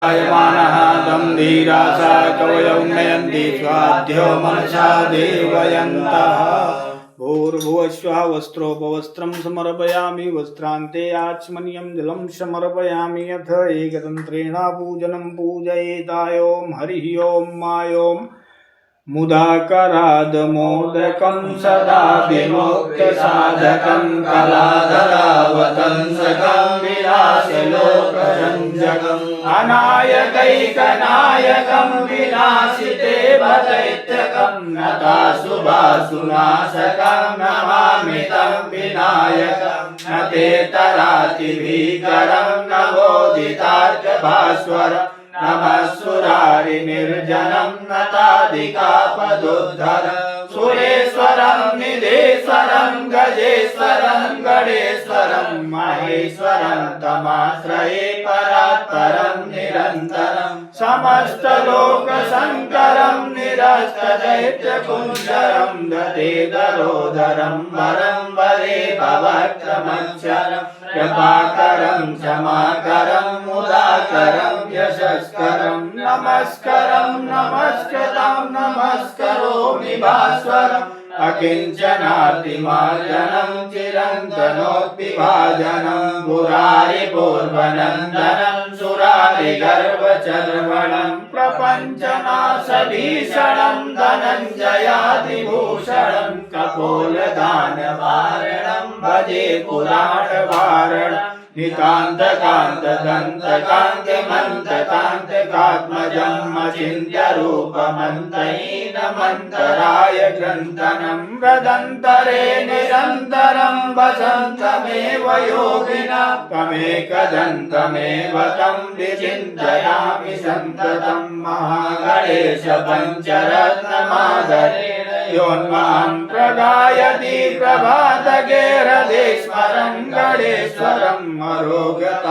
जायमानः तं धीरासा कवयो नयन्ति स्वाध्यो मनसा देवयन्तः। भूर्भुवस्वः वस्त्रोपवस्त्रं समर्पयामि वस्त्रान्ते आचमनीयं जलं समर्पयामि अथ एकतन्त्रेण पूजनं पूजयेतायों हरिः ओं मायों मुदाकरादमोदकं सदा विमुक्तसाधकं कलाधरावतंसकं विलासलोकरञ्जकम् अनायकैकनायकं विनाशिते दैत्यकं नताशुभाशुनाशकं नमामि तं विनायकं न ते तरातिभीकरं नवोदितार्कभास्वरम् नमस्सुरारिनिर्जनं नताधिकापदोद्धरं सुरेश्वरं निधेश्वरं गजेश्वरं गणेश्वरं महेश्वरं तमाश्रये परात्परं निरन्तरं समस्तलोकशङ्करं निरस्तदैत्यकुञ्जरं दधेधरोधरं वरं वरे भवक्रमक्षरं कृपाकरं क्षमाकरं मुदाकरं यशस्करं नमस्करं नमस्कृतं नमस्करोमि भास्वरम् अकिञ्चनातिमार्जनं चिरन्तनोद्विभाजनं पुरारिपूर्वनन्दनं सुरारिगर्वचर्वणं प्रपञ्चनाशभीषणं धनञ्जयादिभूषणं कपोलदानवारणं भजे पुराणवारणं नितान्तकान्तदन्तकान्तिमन्तकान्तकात्मजं मचिन्त्यरूपमन्तहीनमन्तराय ग्रन्थनं हृदन्तरे निरन्तरं वसन्तमेव योगिना तमेकदन्तमेव तं विचिन्तयामि सन्ततं महागणेश पञ्चरत्नमादरेण योन्मां प्रगायति प्रभातगेरदेश्वरं गणेश्वरं मरोगतामशोषतां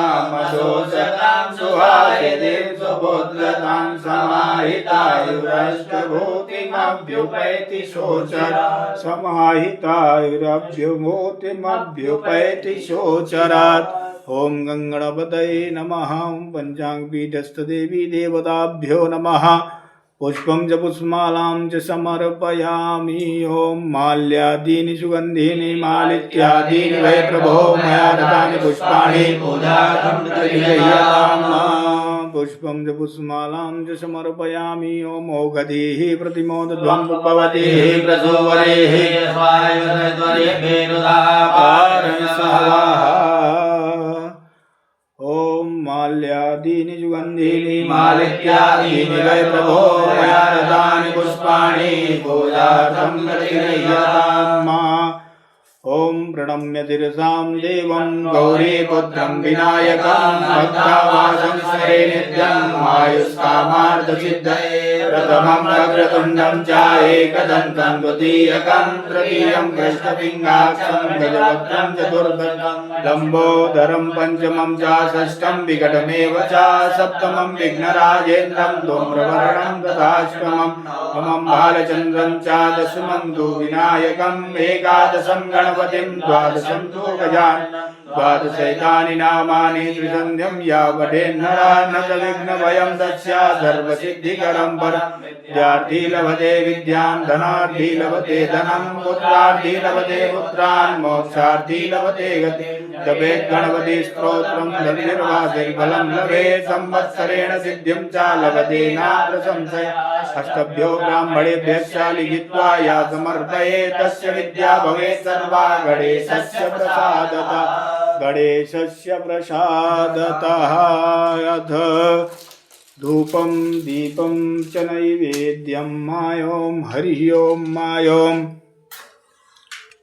सुहासिनीं सुपुत्रतां समाहितायुरष्टभूतिमभ्युपैति शोचरात् समाहितायुरभ्युभूतिमभ्युपैति शोचरात्। ओं गंगणपतये नमः। ओं पंचांगपीठस्थदेवी देवताभ्यो नमः। पुष्पं च पुष्पमालां च समर्पयामि। ओं माल्यादीनि सुगन्धीनि मालित्यादीनि वै प्रभो मया दत्तानि पुष्पाणि पूजार्थं प्रतिगृह्णामि। पुष्पं च पुष्पमालां च समर्पयामि। ओं ओघधीः प्रतिमोदध्वं भवतीः प्रसोवरेः ओम माल्यादीनि सुगन्धीनि मालित्यादीनि वै प्रभो मया दत्तानि पुष्पाणि पूजार्थं प्रतिगृह्णामि। ओम प्रणम्य शिरसां देवं गौरीपुत्रं विनायकं भक्तावासं स्मरे नित्यं आयुष्कामार्थसिद्धये। प्रथमं वक्रतुण्डं च एकदन्तं द्वितीयकं तृतीयं कृष्णपिङ्गाक्षं गजवक्त्रं चतुर्थकं लम्बोदरं पञ्चमं च षष्ठं विकटमेव च सप्तमं विघ्नराजेन्द्रं धूम्रवर्णं तथाष्टमं नवमं बालचन्द्रं च दशमं तु विनायकम् एकादशं गणपतिं द्वादशं तु गजाननं द्वादशैतानि नामानि त्रिसन्ध्यं या पठेन्नरा न च विघ्नभयं तस्यात् सर्वसिद्धिकरं परं विद्यार्थी लभते विद्यां धनार्थी लभते धनं पुत्रार्थी लभते पुत्रान् मोक्षार्थी लभते गतिं जपेत् गणपति स्तोत्रं धनुर्वासिर्बलं लभेत् संवत्सरेण सिद्धिं च लभते नात्र संशयः। अष्टभ्यो ब्राह्मणेभ्यश्च लिखित्वा या समर्पयेत् तस्य विद्या भवेत् सर्वा गणेशस्य प्रसादतः गणेशस्य प्रसादतः। अथ धूपं दीपं च नैवेद्यं मायों हरिः ओं मायों